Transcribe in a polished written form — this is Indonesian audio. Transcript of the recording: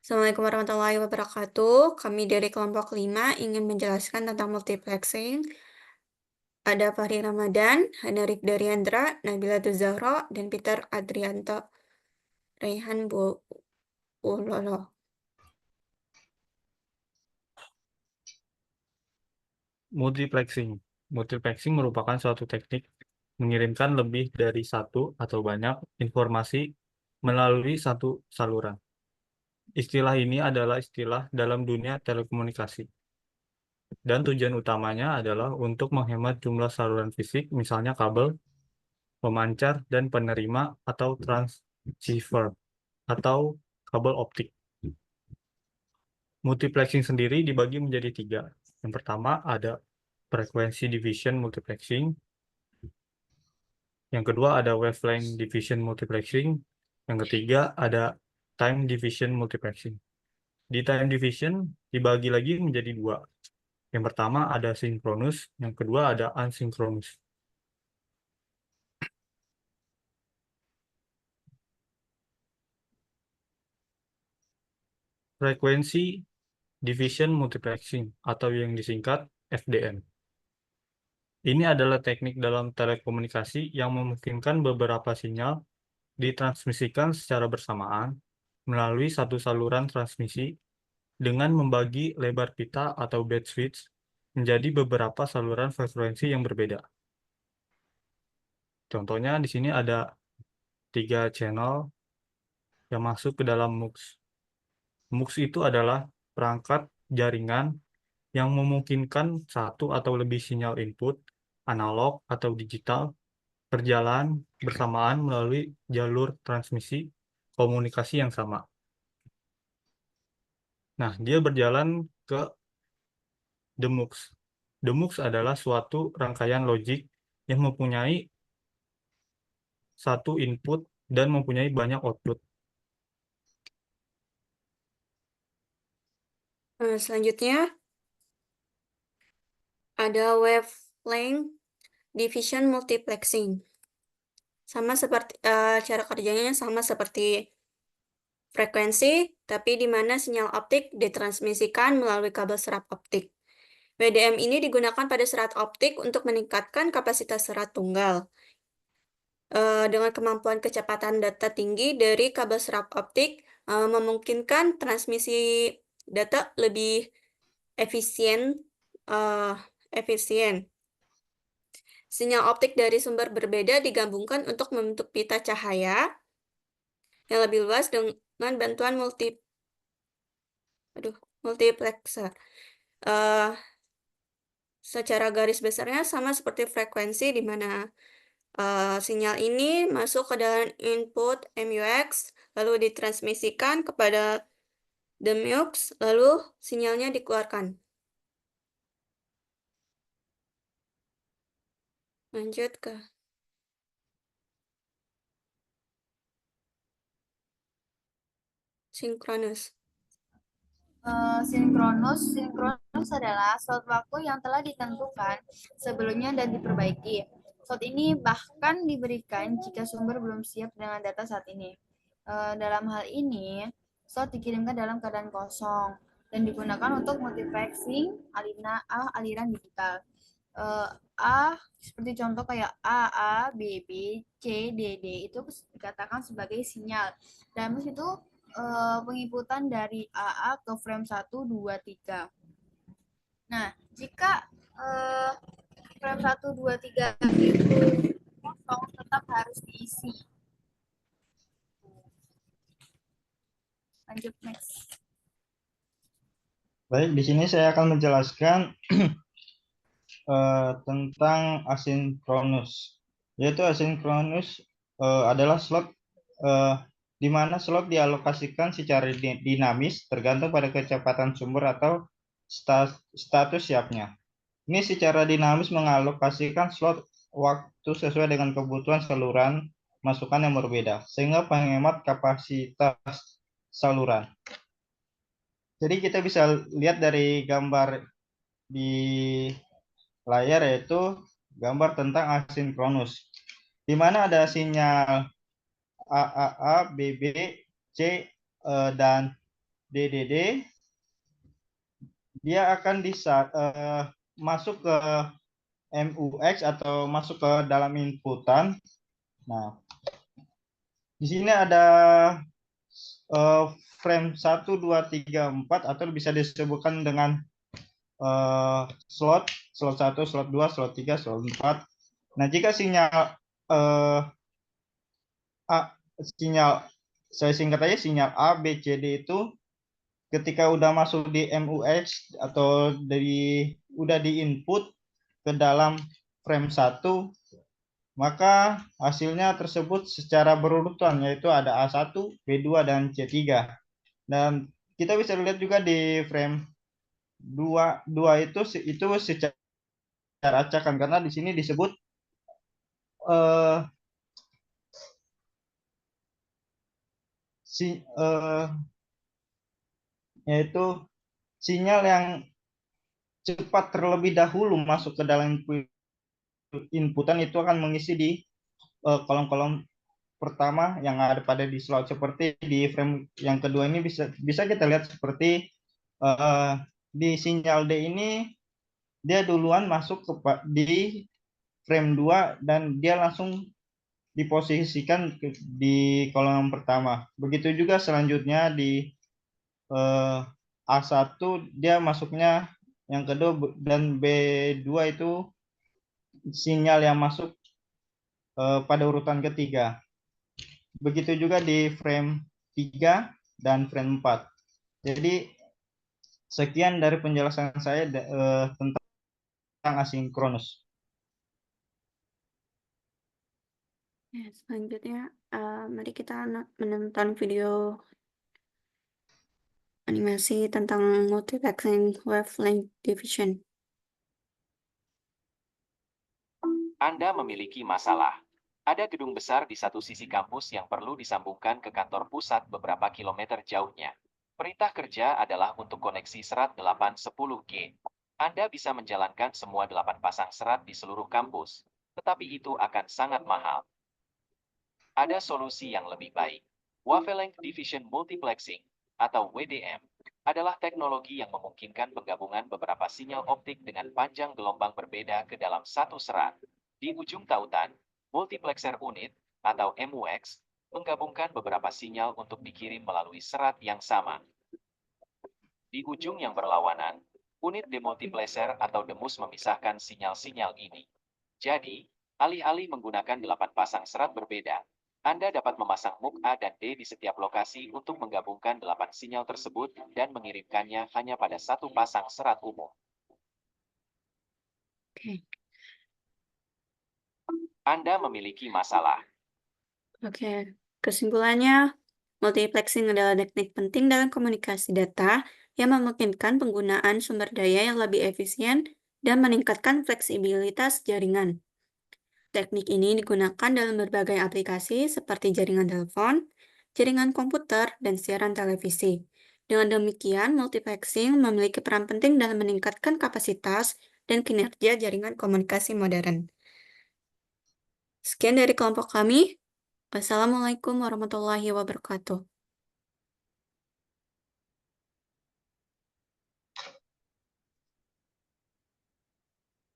Assalamualaikum warahmatullahi wabarakatuh. Kami dari kelompok 5 ingin menjelaskan tentang multiplexing. Ada Fahri Ramadan, Hanarik Daryandra, Nabila Zahro, dan Peter Adrianto Raihan Bulolo. Multiplexing. Multiplexing merupakan suatu teknik mengirimkan lebih dari satu atau banyak informasi melalui satu saluran. Istilah ini adalah istilah dalam dunia telekomunikasi, dan tujuan utamanya adalah untuk menghemat jumlah saluran fisik, misalnya kabel, pemancar, dan penerima atau transceiver, atau kabel optik. Multiplexing sendiri dibagi menjadi tiga. Yang pertama ada frekuensi division multiplexing. Yang kedua ada wavelength division multiplexing. Yang ketiga ada time division multiplexing. Di time division dibagi lagi menjadi dua. Yang pertama ada sinkronus, yang kedua ada asinkronus. Frekuensi division multiplexing atau yang disingkat FDM. Ini adalah teknik dalam telekomunikasi yang memungkinkan beberapa sinyal ditransmisikan secara bersamaan melalui satu saluran transmisi dengan membagi lebar pita atau bandwidth menjadi beberapa saluran frekuensi yang berbeda. Contohnya di sini ada 3 channel yang masuk ke dalam MUX. MUX itu adalah perangkat jaringan yang memungkinkan satu atau lebih sinyal input, analog atau digital, berjalan bersamaan melalui jalur transmisi komunikasi yang sama. Nah, dia berjalan ke DMUX. DMUX adalah suatu rangkaian logik yang mempunyai satu input dan mempunyai banyak output. Selanjutnya ada wavelength division multiplexing. Sama seperti cara kerjanya sama seperti frekuensi, tapi di mana sinyal optik ditransmisikan melalui kabel serat optik. WDM ini digunakan pada serat optik untuk meningkatkan kapasitas serat tunggal. Dengan kemampuan kecepatan data tinggi dari kabel serat optik, memungkinkan transmisi data lebih efisien. eh, efisien. Sinyal optik dari sumber berbeda digabungkan untuk membentuk pita cahaya yang lebih luas dengan bantuan multiplexer. Eh, Secara garis besarnya sama seperti frekuensi di mana sinyal ini masuk ke dalam input MUX, lalu ditransmisikan kepada DMUX, lalu sinyalnya dikeluarkan. Lanjut ke sinkronus. Sinkronus adalah slot waktu yang telah ditentukan sebelumnya dan diperbaiki. Slot ini bahkan diberikan jika sumber belum siap dengan data saat ini. Dalam hal ini, slot dikirimkan dalam keadaan kosong dan digunakan untuk multiplexing aliran digital. A seperti contoh kayak A, B, B, C, D, D itu dikatakan sebagai sinyal. Dan itu penginputan dari AA ke frame 1, 2, 3. Nah, jika frame 1, 2, 3 itu kosong, tetap harus diisi. Lanjut next. Baik, di sini saya akan menjelaskan tentang asinkronus. Yaitu asinkronus adalah slot di mana slot dialokasikan secara dinamis tergantung pada kecepatan sumber atau status siapnya. Ini secara dinamis mengalokasikan slot waktu sesuai dengan kebutuhan saluran masukan yang berbeda, sehingga menghemat kapasitas saluran. Jadi kita bisa lihat dari gambar di layar, yaitu gambar tentang asinkronus, di mana ada sinyal AAA, BB, C, dan DDD, dia akan masuk ke MUX atau masuk ke dalam inputan. Nah, di sini ada frame 1, 2, 3, 4 atau bisa disebutkan dengan slot 1, slot 2, slot 3, slot 4. Nah, jika sinyal saya singkat aja, sinyal A, B, C, D itu ketika udah masuk di MUX atau udah di input ke dalam frame 1, maka hasilnya tersebut secara berurutan, yaitu ada A1, B2, dan C3. Dan kita bisa lihat juga di frame 2 itu secara acak karena di sini disebut yaitu sinyal yang cepat terlebih dahulu masuk ke dalam inputan itu akan mengisi di kolom-kolom pertama yang ada pada di slot. Seperti di frame yang kedua ini bisa kita lihat seperti di sinyal D ini dia duluan masuk di frame 2 dan dia langsung diposisikan di kolom pertama. Begitu juga selanjutnya di A1 dia masuknya yang kedua dan B2 itu sinyal yang masuk pada urutan ketiga. Begitu juga di frame 3 dan frame 4. Jadi sekian dari penjelasan saya tentang asinkronus. Ya, selanjutnya, mari kita menonton video animasi tentang multiplexing wavelength division. Anda memiliki masalah. Ada gedung besar di satu sisi kampus yang perlu disambungkan ke kantor pusat beberapa kilometer jauhnya. Perintah kerja adalah untuk koneksi serat 810G. Anda bisa menjalankan semua 8 pasang serat di seluruh kampus, tetapi itu akan sangat mahal. Ada solusi yang lebih baik. Wavelength Division Multiplexing, atau WDM, adalah teknologi yang memungkinkan penggabungan beberapa sinyal optik dengan panjang gelombang berbeda ke dalam satu serat. Di ujung tautan, multiplexer unit, atau MUX, menggabungkan beberapa sinyal untuk dikirim melalui serat yang sama. Di ujung yang berlawanan, unit demultiplexer atau demus memisahkan sinyal-sinyal ini. Jadi, alih-alih menggunakan 8 pasang serat berbeda, Anda dapat memasang MUX A dan D di setiap lokasi untuk menggabungkan 8 sinyal tersebut dan mengirimkannya hanya pada satu pasang serat umum. Oke. Anda memiliki masalah. Oke, kesimpulannya, multiplexing adalah teknik penting dalam komunikasi data yang memungkinkan penggunaan sumber daya yang lebih efisien dan meningkatkan fleksibilitas jaringan. Teknik ini digunakan dalam berbagai aplikasi seperti jaringan telepon, jaringan komputer, dan siaran televisi. Dengan demikian, multiplexing memiliki peran penting dalam meningkatkan kapasitas dan kinerja jaringan komunikasi modern. Sekian dari kelompok kami. Wassalamualaikum warahmatullahi wabarakatuh.